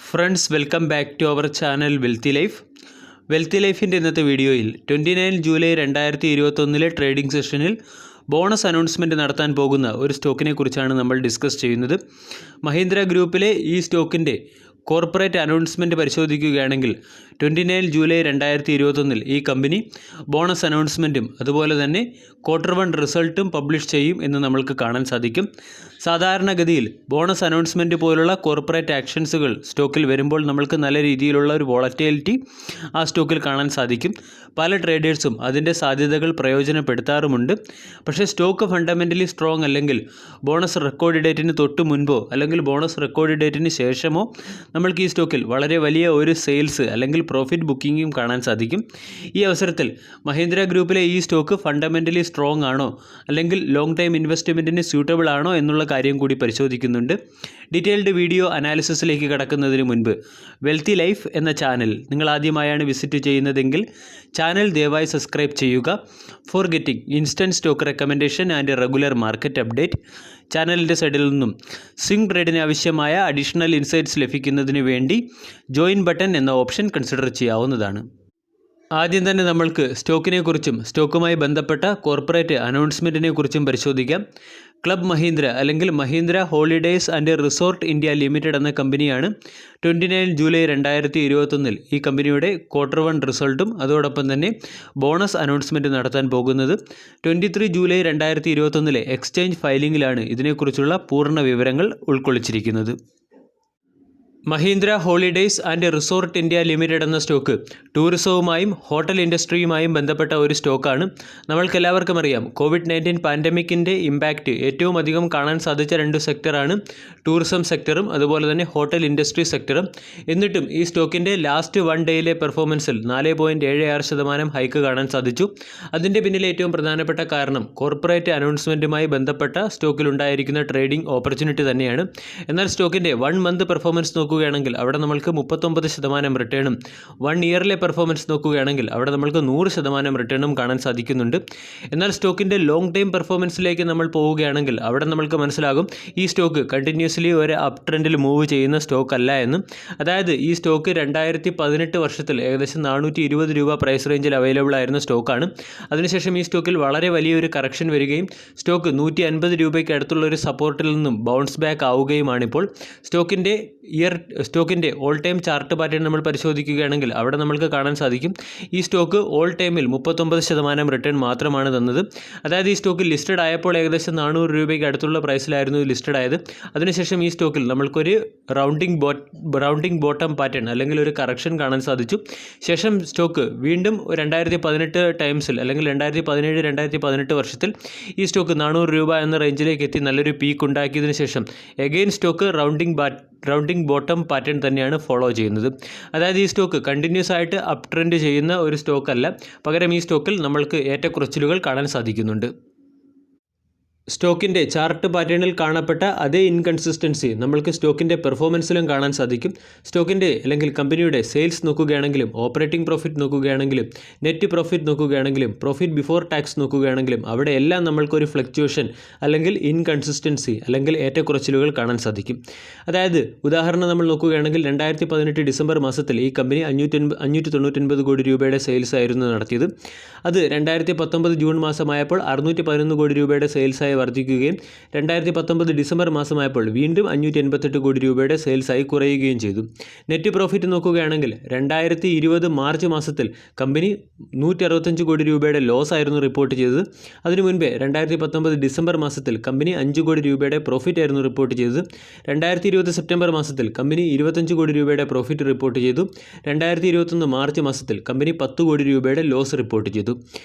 Friends welcome back to our channel wealthy life. Wealthy ലൈഫിൻ്റെ ഇന്നത്തെ വീഡിയോയിൽ 29 ജൂലൈ 2021 ട്രേഡിംഗ് സെഷനിൽ ബോണസ് അനൗൺസ്മെൻറ്റ് നടത്താൻ പോകുന്ന ഒരു സ്റ്റോക്കിനെ കുറിച്ചാണ് നമ്മൾ ഡിസ്കസ് ചെയ്യുന്നത്. മഹീന്ദ്ര ഗ്രൂപ്പിലെ ഈ സ്റ്റോക്കിൻ്റെ കോർപ്പറേറ്റ് അനൗൺസ്മെൻറ്റ് പരിശോധിക്കുകയാണെങ്കിൽ 29 ജൂലൈ 2021 ഈ കമ്പനി ബോണസ് അനൗൺസ്മെൻറ്റും അതുപോലെ തന്നെ Q1 റിസൾട്ടും പബ്ലിഷ് ചെയ്യും എന്ന് നമ്മൾക്ക് കാണാൻ സാധിക്കും. സാധാരണഗതിയിൽ ബോണസ് അനൗൺസ്മെൻറ്റ് പോലുള്ള കോർപ്പറേറ്റ് ആക്ഷൻസുകൾ സ്റ്റോക്കിൽ വരുമ്പോൾ നമ്മൾക്ക് നല്ല രീതിയിലുള്ള ഒരു വോളറ്റിലിറ്റി ആ സ്റ്റോക്കിൽ കാണാൻ സാധിക്കും. പല ട്രേഡേഴ്സും അതിൻ്റെ സാധ്യതകൾ പ്രയോജനപ്പെടുത്താറുമുണ്ട്. പക്ഷേ സ്റ്റോക്ക് ഫണ്ടമെൻ്റലി സ്ട്രോങ് അല്ലെങ്കിൽ ബോണസ് റെക്കോർഡ് ഡേറ്റിന് തൊട്ട് മുൻപോ അല്ലെങ്കിൽ ബോണസ് റെക്കോർഡ് ഡേറ്റിന് ശേഷമോ നമ്മൾക്ക് ഈ സ്റ്റോക്കിൽ വളരെ വലിയ ഒരു സെയിൽസ് അല്ലെങ്കിൽ പ്രോഫിറ്റ് ബുക്കിങ്ങും കാണാൻ സാധിക്കും. ഈ അവസരത്തിൽ മഹീന്ദ്ര ഗ്രൂപ്പിലെ ഈ സ്റ്റോക്ക് ഫണ്ടമെൻ്റലി സ്ട്രോങ് ആണോ അല്ലെങ്കിൽ ലോങ് ടൈം ഇൻവെസ്റ്റ്മെൻറ്റിന് സ്യൂട്ടബിൾ ആണോ എന്നുള്ള കാര്യം കൂടി പരിശോധിക്കുന്നുണ്ട്. ഡീറ്റെയിൽഡ് വീഡിയോ അനാലിസിസിലേക്ക് കടക്കുന്നതിന് മുൻപ് വെൽത്തി ലൈഫ് എന്ന ചാനൽ നിങ്ങൾ ആദ്യമായാണ് വിസിറ്റ് ചെയ്യുന്നതെങ്കിൽ ചാനൽ ദയവായി സബ്സ്ക്രൈബ് ചെയ്യുക. For getting instant stock recommendation and regular market update. ചാനലിൻ്റെ സൈഡിൽ നിന്നും സ്വിംഗ് ട്രേഡിന് ആവശ്യമായ അഡീഷണൽ ഇൻസൈറ്റ്സ് ലഭിക്കുന്നതിന് വേണ്ടി ജോയിൻ ബട്ടൺ എന്ന ഓപ്ഷൻ കൺസിഡർ ചെയ്യാവുന്നതാണ്. ആദ്യം തന്നെ നമ്മൾക്ക് സ്റ്റോക്കിനെക്കുറിച്ചും സ്റ്റോക്കുമായി ബന്ധപ്പെട്ട കോർപ്പറേറ്റ് അനൗൺസ്മെൻറ്റിനെ കുറിച്ചും പരിശോധിക്കാം. ക്ലബ് മഹീന്ദ്ര അല്ലെങ്കിൽ Mahindra holidays and resort India limited എന്ന കമ്പനിയാണ് 29 ജൂലൈ 2021 ഈ കമ്പനിയുടെ Q1 റിസൾട്ടും അതോടൊപ്പം തന്നെ ബോണസ് അനൗൺസ്മെൻറ്റ് നടത്താൻ പോകുന്നത്. 23 ജൂലൈ 2021 എക്സ്ചേഞ്ച് ഫയലിംഗിലാണ് ഇതിനെക്കുറിച്ചുള്ള പൂർണ്ണ വിവരങ്ങൾ ഉൾക്കൊള്ളിച്ചിരിക്കുന്നത്. Mahindra holidays and resort India limited എന്ന സ്റ്റോക്ക് ടൂറിസവുമായും ഹോട്ടൽ ഇൻഡസ്ട്രിയുമായും ബന്ധപ്പെട്ട ഒരു സ്റ്റോക്കാണ്. നമ്മൾക്കെല്ലാവർക്കും അറിയാം, COVID-19 പാൻഡമിക്കിൻ്റെ ഇമ്പാക്റ്റ് ഏറ്റവും അധികം കാണാൻ സാധിച്ച രണ്ട് സെക്ടറാണ് ടൂറിസം സെക്ടറും അതുപോലെ തന്നെ ഹോട്ടൽ ഇൻഡസ്ട്രി സെക്ടറും. എന്നിട്ടും ഈ സ്റ്റോക്കിൻ്റെ ലാസ്റ്റ് 1 ഡേയിലെ പെർഫോമൻസിൽ 4.76% ഹൈക്ക് കാണാൻ സാധിച്ചു. അതിൻ്റെ പിന്നിലെ ഏറ്റവും പ്രധാനപ്പെട്ട കാരണം കോർപ്പറേറ്റ് അനൗൺസ്മെൻറ്റുമായി ബന്ധപ്പെട്ട സ്റ്റോക്കിലുണ്ടായിരിക്കുന്ന ട്രേഡിംഗ് ഓപ്പർച്യൂണിറ്റി തന്നെയാണ്. എന്നാൽ സ്റ്റോക്കിൻ്റെ 1 മന്ത് പെർഫോമൻസ് നോക്കുകയാണെങ്കിൽ അവിടെ നമ്മൾക്ക് 39% റിട്ടേണും 1 ഇയറിലെ പെർഫോമൻസ് നോക്കുകയാണെങ്കിൽ അവിടെ നമ്മൾക്ക് 100% റിട്ടേണും കാണാൻ സാധിക്കുന്നുണ്ട്. എന്നാൽ സ്റ്റോക്കിൻ്റെ ലോങ് ടൈം പെർഫോമൻസിലേക്ക് നമ്മൾ പോവുകയാണെങ്കിൽ അവിടെ നമ്മൾക്ക് മനസ്സിലാകും ഈ സ്റ്റോക്ക് കണ്ടിന്യൂസ്ലി ഒരു അപ് ട്രെൻഡിൽ മൂവ് ചെയ്യുന്ന സ്റ്റോക്ക് അല്ല എന്ന്. അതായത് ഈ സ്റ്റോക്ക് 2018 വർഷത്തിൽ ഏകദേശം 420 രൂപ പ്രൈസ് റേഞ്ചിൽ അവൈലബിൾ ആയിരുന്ന സ്റ്റോക്കാണ്. അതിനുശേഷം ഈ സ്റ്റോക്കിൽ വളരെ വലിയൊരു കറക്ഷൻ വരികയും സ്റ്റോക്ക് 150 രൂപയ്ക്ക് അടുത്തുള്ള ഒരു സപ്പോർട്ടിൽ നിന്നും ബൗൺസ് ബാക്ക് ആവുകയുമാണിപ്പോൾ. സ്റ്റോക്കിൻ്റെ ഓൾ ടൈം ചാർട്ട് പാറ്റേൺ നമ്മൾ പരിശോധിക്കുകയാണെങ്കിൽ അവിടെ നമ്മൾക്ക് കാണാൻ സാധിക്കും ഈ സ്റ്റോക്ക് ഓൾ ടൈമിൽ 39% റിട്ടേൺ മാത്രമാണ് തന്നത്. അതായത് ഈ സ്റ്റോക്കിൽ ലിസ്റ്റഡ് ആയപ്പോൾ ഏകദേശം 400 രൂപയ്ക്ക് അടുത്തുള്ള പ്രൈസിലായിരുന്നു ലിസ്റ്റഡ് ആയത്. അതിനുശേഷം ഈ സ്റ്റോക്കിൽ നമ്മൾക്കൊരു റൗണ്ടിങ് ബോട്ടം പാറ്റേൺ അല്ലെങ്കിൽ ഒരു കറക്ഷൻ കാണാൻ സാധിച്ചു. ശേഷം സ്റ്റോക്ക് വീണ്ടും 2018 ടൈംസിൽ അല്ലെങ്കിൽ 2017-2018 വർഷത്തിൽ ഈ സ്റ്റോക്ക് 400 രൂപ എന്ന റേഞ്ചിലേക്ക് എത്തി നല്ലൊരു പീക്ക് ഉണ്ടാക്കിയതിനു ശേഷം again stock rounding bottom pattern തന്നെയാണ് ഫോളോ ചെയ്യുന്നത്. അതായത് ഈ സ്റ്റോക്ക് കണ്ടിന്യൂസ് ആയിട്ട് അപ് ട്രെൻഡ് ചെയ്യുന്ന ഒരു സ്റ്റോക്കല്ല, പകരം ഈ സ്റ്റോക്കിൽ നമ്മൾക്ക് ഏറ്റക്കുറച്ചിലുകൾ കാണാൻ സാധിക്കുന്നുണ്ട്. സ്റ്റോക്കിൻ്റെ ചാർട്ട് പാറ്റേണിൽ കാണപ്പെട്ട അതേ ഇൻകൺസിസ്റ്റൻസി നമ്മൾക്ക് സ്റ്റോക്കിൻ്റെ പെർഫോമൻസിലും കാണാൻ സാധിക്കും. സ്റ്റോക്കിൻ്റെ അല്ലെങ്കിൽ കമ്പനിയുടെ സെയിൽസ് നോക്കുകയാണെങ്കിലും ഓപ്പറേറ്റിംഗ് പ്രോഫിറ്റ് നോക്കുകയാണെങ്കിലും നെറ്റ് പ്രോഫിറ്റ് നോക്കുകയാണെങ്കിലും പ്രോഫിറ്റ് ബിഫോർ ടാക്സ് നോക്കുകയാണെങ്കിലും അവിടെ എല്ലാം നമ്മൾക്കൊരു ഫ്ലക്ച്വേഷൻ അല്ലെങ്കിൽ ഇൻകൺസിസ്റ്റൻസി അല്ലെങ്കിൽ ഏറ്റക്കുറച്ചിലുകൾ കാണാൻ സാധിക്കും. അതായത് ഉദാഹരണം നമ്മൾ നോക്കുകയാണെങ്കിൽ 2018 ഡിസംബർ മാസത്തിൽ ഈ കമ്പനി 599 കോടി രൂപയുടെ സെയിൽസ് ആയിരുന്നു നടത്തിയത്. അത് 2019 ജൂൺ മാസമായപ്പോൾ 611 കോടി രൂപയുടെ സെയിൽസായി വർദ്ധിക്കുകയും 2019 ഡിസംബർ മാസമായപ്പോൾ വീണ്ടും 588 കോടി രൂപയുടെ സെയിൽസായി കുറയുകയും ചെയ്തു. നെറ്റ് പ്രോഫിറ്റ് നോക്കുകയാണെങ്കിൽ 2020 മാർച്ച് മാസത്തിൽ കമ്പനി 165 കോടി രൂപയുടെ ലോസ് ആയിരുന്നു റിപ്പോർട്ട് ചെയ്തത്. അതിനു മുൻപേ 2019 ഡിസംബർ മാസത്തിൽ കമ്പനി 5 കോടി രൂപയുടെ പ്രോഫിറ്റ് ആയിരുന്നു റിപ്പോർട്ട് ചെയ്തത്. 2020 സെപ്റ്റംബർ മാസത്തിൽ കമ്പനി 25 കോടി രൂപയുടെ പ്രോഫിറ്റ് റിപ്പോർട്ട് ചെയ്തു. 2021 മാർച്ച് മാസത്തിൽ കമ്പനി 10 കോടി രൂപയുടെ ലോസ് റിപ്പോർട്ട് ചെയ്തു.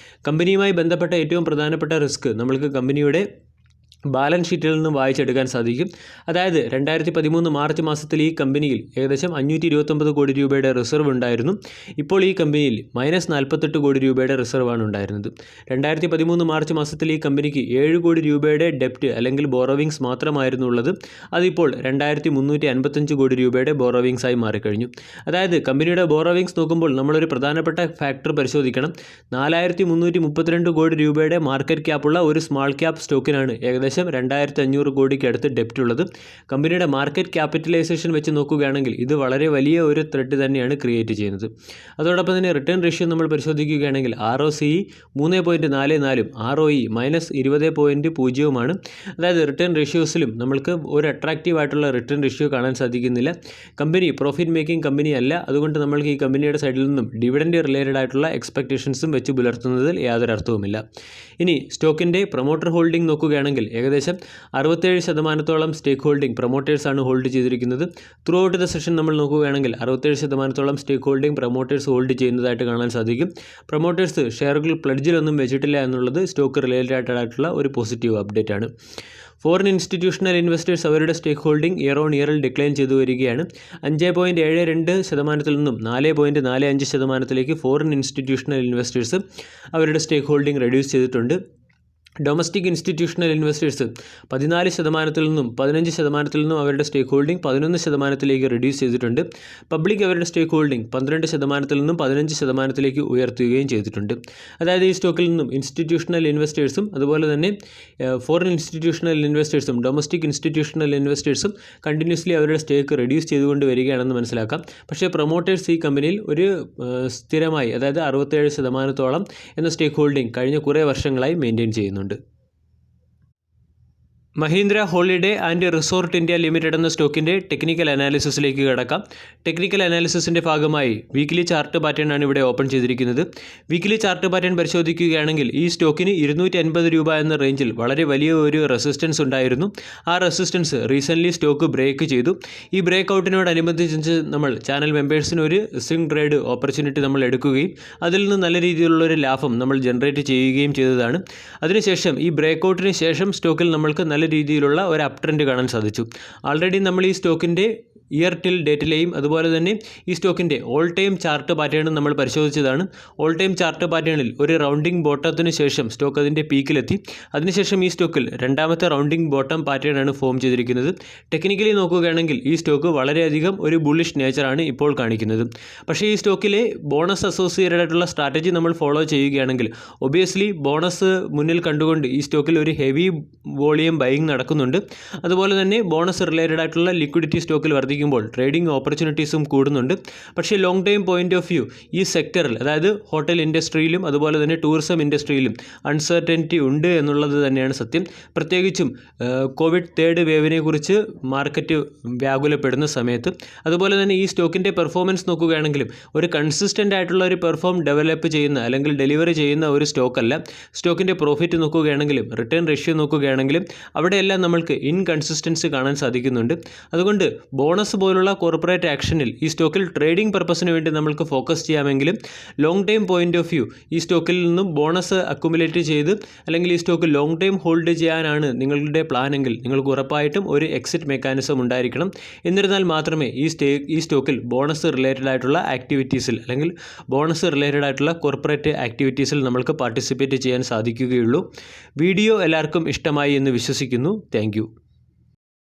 കമ്പനിയുമായി ബന്ധപ്പെട്ട ഏറ്റവും പ്രധാനപ്പെട്ട റിസ്ക് നമ്മൾക്ക് കമ്പനിയുടെ ബാലൻസ് ഷീറ്റിൽ നിന്നും വായിച്ചെടുക്കാൻ സാധിക്കും. അതായത് 2013 മാർച്ച് മാസത്തിൽ ഈ കമ്പനിയിൽ ഏകദേശം 529 കോടി രൂപയുടെ റിസർവ് ഉണ്ടായിരുന്നു. ഇപ്പോൾ ഈ കമ്പനിയിൽ -48 കോടി രൂപയുടെ റിസർവാണ് ഉണ്ടായിരുന്നത്. 2013 മാർച്ച് മാസത്തിൽ ഈ കമ്പനിക്ക് 7 കോടി രൂപയുടെ ഡെപ്റ്റ് അല്ലെങ്കിൽ ബോറോവിങ്സ് മാത്രമായിരുന്നു ഉള്ളത്. അതിപ്പോൾ 2355 കോടി രൂപയുടെ ബോറോവിങ്സായി മാറിക്കഴിഞ്ഞു. അതായത് കമ്പനിയുടെ ബോറോവിങ്സ് നോക്കുമ്പോൾ നമ്മളൊരു പ്രധാനപ്പെട്ട ഫാക്ടർ പരിശോധിക്കണം. 4332 കോടി രൂപയുടെ മാർക്കറ്റ് ക്യാപ്പുള്ള ഒരു സ്മാൾ ക്യാപ്പ് സ്റ്റോക്കിനാണ് ഏകദേശം ഏകദേശം 2500 കോടിക്ക് അടുത്ത് ഡെപ്റ്റ് ഉള്ളത്. കമ്പനിയുടെ മാർക്കറ്റ് ക്യാപിറ്റലൈസേഷൻ വെച്ച് നോക്കുകയാണെങ്കിൽ ഇത് വളരെ വലിയ ഒരു ത്രെഡ് തന്നെയാണ് ക്രിയേറ്റ് ചെയ്യുന്നത്. അതോടൊപ്പം തന്നെ റിട്ടേൺ റേഷ്യോ നമ്മൾ പരിശോധിക്കുകയാണെങ്കിൽ ROCE 3.44ഉം ROE -20.0ഉമാണ്. അതായത് റിട്ടേൺ റേഷ്യോസിലും നമ്മൾക്ക് ഒരു അട്രാക്റ്റീവ് ആയിട്ടുള്ള റിട്ടേൺ റേഷ്യോ കാണാൻ സാധിക്കുന്നില്ല. കമ്പനി പ്രോഫിറ്റ് മേക്കിംഗ് കമ്പനി അല്ല. അതുകൊണ്ട് നമ്മൾക്ക് ഈ കമ്പനിയുടെ സൈഡിൽ നിന്നും ഡിവിഡൻഡ് റിലേറ്റഡ് ആയിട്ടുള്ള എക്സ്പെക്റ്റേഷൻസും വെച്ച് പുലർത്തുന്നതിൽ യാതൊരു അർത്ഥവുമില്ല. ഇനി സ്റ്റോക്കിൻ്റെ പ്രൊമോട്ടർ ഹോൾഡിംഗ് നോക്കുകയാണെങ്കിൽ ഏകദേശം 67% സ്റ്റേക്ക് ഹോൾഡിംഗ് പ്രൊമോട്ടേഴ്സാണ് ഹോൾഡ് ചെയ്തിരിക്കുന്നത്. ത്രൂ ഔട്ട് ദ സെഷൻ നമ്മൾ നോക്കുകയാണെങ്കിൽ 67% സ്റ്റേക്ക് ഹോൾഡിംഗ് പ്രൊമോട്ടേഴ്സ് ഹോൾഡ് ചെയ്യുന്നതായിട്ട് കാണാൻ സാധിക്കും. പ്രൊമോട്ടേഴ്സ് ഷെയറുകൾ പ്ലഡ്ജിലൊന്നും വെച്ചിട്ടില്ല എന്നുള്ളത് സ്റ്റോക്ക് റിലേറ്റഡ് ആയിട്ടുള്ള ഒരു പോസിറ്റീവ് അപ്ഡേറ്റ് ആണ്. ഫോറിൻ ഇൻസ്റ്റിറ്റ്യൂഷണൽ ഇൻവെസ്റ്റേഴ്സ് അവരുടെ സ്റ്റേക്ക് ഹോൾഡിംഗ് ഇയർ ഓൺ ഇയറിൽ ഡിക്ലൈൻ ചെയ്തു വരികയാണ്. 5.72% നിന്നും 4.45% ഫോറിൻ ഇൻസ്റ്റിറ്റ്യൂഷണൽ ഇൻവെസ്റ്റേഴ്സ് അവരുടെ സ്റ്റേക്ക് ഹോൾഡിംഗ് റെഡ്യൂസ് ചെയ്തിട്ടുണ്ട്. ഡൊമസ്റ്റിക് ഇൻസ്റ്റിറ്റ്യൂഷണൽ ഇൻവെസ്റ്റേഴ്സ് 14% നിന്നും 15% നിന്നും അവരുടെ സ്റ്റേക്ക് ഹോൾഡിംഗ് 11% റെഡ്യൂസ് ചെയ്തിട്ടുണ്ട്. പബ്ലിക് അവരുടെ സ്റ്റേക്ക് ഹോൾഡിംഗ് 12% നിന്നും 15% ഉയർത്തുകയും ചെയ്തിട്ടുണ്ട്. അതായത് ഈ സ്റ്റോക്കിൽ നിന്നും ഇൻസ്റ്റിറ്റ്യൂഷണൽ ഇൻവെസ്റ്റേഴ്സും അതുപോലെ തന്നെ ഫോറിൻ ഇൻസ്റ്റിറ്റ്യൂഷണൽ ഇൻവെസ്റ്റേഴ്സും ഡൊമസ്റ്റിക് ഇൻസ്റ്റിറ്റ്യൂഷണൽ ഇൻവെസ്റ്റേഴ്സും കണ്ടിന്യൂസ്ലി അവരുടെ സ്റ്റേക്ക് റെഡ്യൂസ് ചെയ്തുകൊണ്ട് വരികയാണെന്ന് മനസ്സിലാക്കാം. പക്ഷേ പ്രൊമോട്ടേഴ്സ് ഈ കമ്പനിയിൽ ഒരു സ്ഥിരമായി അതായത് 67% എന്ന സ്റ്റേക്ക് ഹോൾഡിംഗ് കഴിഞ്ഞ കുറേ വർഷങ്ങളായി മെയിൻറ്റെയിൻ ചെയ്യുന്നു. Mahindra holiday and resort India limited എന്ന സ്റ്റോക്കിൻ്റെ ടെക്നിക്കൽ അനാലിസിസിലേക്ക് കടക്കാം. ടെക്നിക്കൽ അനാലിസിസിൻ്റെ ഭാഗമായി വീക്കിലി ചാർട്ട് പാറ്റേൺ ആണ് ഇവിടെ ഓപ്പൺ ചെയ്തിരിക്കുന്നത്. വീക്കിലി ചാർട്ട് പാറ്റേൺ പരിശോധിക്കുകയാണെങ്കിൽ ഈ സ്റ്റോക്കിന് 250 രൂപ എന്ന റേഞ്ചിൽ വളരെ വലിയ ഒരു റെസിസ്റ്റൻസ് ഉണ്ടായിരുന്നു. ആ റെസിസ്റ്റൻസ് റീസെൻ്റ്ലി സ്റ്റോക്ക് ബ്രേക്ക് ചെയ്തു. ഈ ബ്രേക്ക് ഔട്ടിനോടനുബന്ധിച്ച് നമ്മൾ ചാനൽ മെമ്പേഴ്സിന് ഒരു സ്വിംഗ് ട്രേഡ് ഓപ്പർച്യൂണിറ്റി നമ്മൾ എടുക്കുകയും അതിൽ നിന്ന് നല്ല രീതിയിലുള്ളൊരു ലാഭം നമ്മൾ ജനറേറ്റ് ചെയ്യുകയും ചെയ്തതാണ്. അതിനുശേഷം ഈ ബ്രേക്ക് ഔട്ടിന് ശേഷം സ്റ്റോക്കിൽ നമ്മൾക്ക് നല്ല രീതിയിലുള്ള ഒരു അപ് ട്രെൻഡ് കാണാൻ സാധിച്ചു. ആൾറെഡി നമ്മൾ ഈ സ്റ്റോക്കിൻ്റെ ഇയർ ടിൽ ഡേറ്റിലെയും അതുപോലെ തന്നെ ഈ സ്റ്റോക്കിൻ്റെ ഓൾ ടൈം ചാർട്ട് പാറ്റേണും നമ്മൾ പരിശോധിച്ചതാണ്. ഓൾ ടൈം ചാർട്ട് പാറ്റേണിൽ ഒരു റൗണ്ടിങ് ബോട്ടത്തിന് ശേഷം സ്റ്റോക്ക് അതിൻ്റെ പീക്കിലെത്തി. അതിനുശേഷം ഈ സ്റ്റോക്കിൽ രണ്ടാമത്തെ റൗണ്ടിങ് ബോട്ടം പാറ്റേണാണ് ഫോം ചെയ്തിരിക്കുന്നത്. ടെക്നിക്കലി നോക്കുകയാണെങ്കിൽ ഈ സ്റ്റോക്ക് വളരെയധികം ഒരു ബുള്ളിഷ് നേച്ചറാണ് ഇപ്പോൾ കാണിക്കുന്നത്. പക്ഷേ ഈ സ്റ്റോക്കിലെ ബോണസ് അസോസിയേറ്റഡ് ആയിട്ടുള്ള സ്ട്രാറ്റജി നമ്മൾ ഫോളോ ചെയ്യുകയാണെങ്കിൽ ഒബിയസ്ലി ബോണസ് മുന്നിൽ കണ്ടുകൊണ്ട് ഈ സ്റ്റോക്കിൽ ഒരു ഹെവി വോളിയം ബൈയിങ് നടക്കുന്നുണ്ട്. അതുപോലെ തന്നെ ബോണസ് റിലേറ്റഡ് ആയിട്ടുള്ള ലിക്വിഡിറ്റി സ്റ്റോക്കിൽ വർദ്ധിക്കുമ്പോൾ ട്രേഡിംഗ് ഓപ്പർച്യൂണിറ്റീസും കൂടുന്നുണ്ട്. പക്ഷേ long time point of view ഈ സെക്ടറിൽ അതായത് ഹോട്ടൽ ഇൻഡസ്ട്രിയിലും അതുപോലെ തന്നെ ടൂറിസം ഇൻഡസ്ട്രിയിലും അൺസർട്ടനിറ്റി ഉണ്ട് എന്നുള്ളത് തന്നെയാണ് സത്യം. പ്രത്യേകിച്ചും കോവിഡ് തേർഡ് വേവിനെ കുറിച്ച് മാർക്കറ്റ് വ്യാകുലപ്പെടുന്ന സമയത്ത്. അതുപോലെ തന്നെ ഈ സ്റ്റോക്കിൻ്റെ പെർഫോമൻസ് നോക്കുകയാണെങ്കിലും ഒരു കൺസിസ്റ്റൻ്റ് ആയിട്ടുള്ള ഒരു ഡെവലപ്പ് ചെയ്യുന്ന അല്ലെങ്കിൽ ഡെലിവറി ചെയ്യുന്ന ഒരു സ്റ്റോക്കല്ല. സ്റ്റോക്കിൻ്റെ പ്രോഫിറ്റ് നോക്കുകയാണെങ്കിലും റിട്ടേൺ റേഷ്യോ നോക്കുകയാണെങ്കിലും അവിടെയെല്ലാം നമ്മൾക്ക് ഇൻകൺസിസ്റ്റൻസി കാണാൻ സാധിക്കുന്നുണ്ട്. അതുകൊണ്ട് ബോണസ് പോലുള്ള കോർപ്പറേറ്റ് ആക്ഷനിൽ ഈ സ്റ്റോക്കിൽ ട്രേഡിംഗ് പർപ്പസിന് വേണ്ടി നമ്മൾക്ക് ഫോക്കസ് ചെയ്യാമെങ്കിലും long time point of view ഈ സ്റ്റോക്കിൽ നിന്നും ബോണസ് അക്യുമുലേറ്റ് ചെയ്ത് അല്ലെങ്കിൽ ഈ സ്റ്റോക്ക് ലോങ് ടൈം ഹോൾഡ് ചെയ്യാനാണ് നിങ്ങളുടെ പ്ലാനെങ്കിൽ നിങ്ങൾക്ക് ഉറപ്പായിട്ടും ഒരു എക്സിറ്റ് മെക്കാനിസം ഉണ്ടായിരിക്കണം. എന്നിരുന്നാൽ മാത്രമേ ഈ സ്റ്റോക്കിൽ ബോണസ് റിലേറ്റഡ് ആയിട്ടുള്ള ആക്ടിവിറ്റീസിൽ അല്ലെങ്കിൽ ബോണസ് റിലേറ്റഡ് ആയിട്ടുള്ള കോർപ്പറേറ്റ് ആക്ടിവിറ്റീസിൽ നമ്മൾക്ക് പാർട്ടിസിപ്പേറ്റ് ചെയ്യാൻ സാധിക്കുകയുള്ളൂ. വീഡിയോ എല്ലാവർക്കും ഇഷ്ടമായി എന്ന് വിശ്വസിക്കുന്നു. Thank you.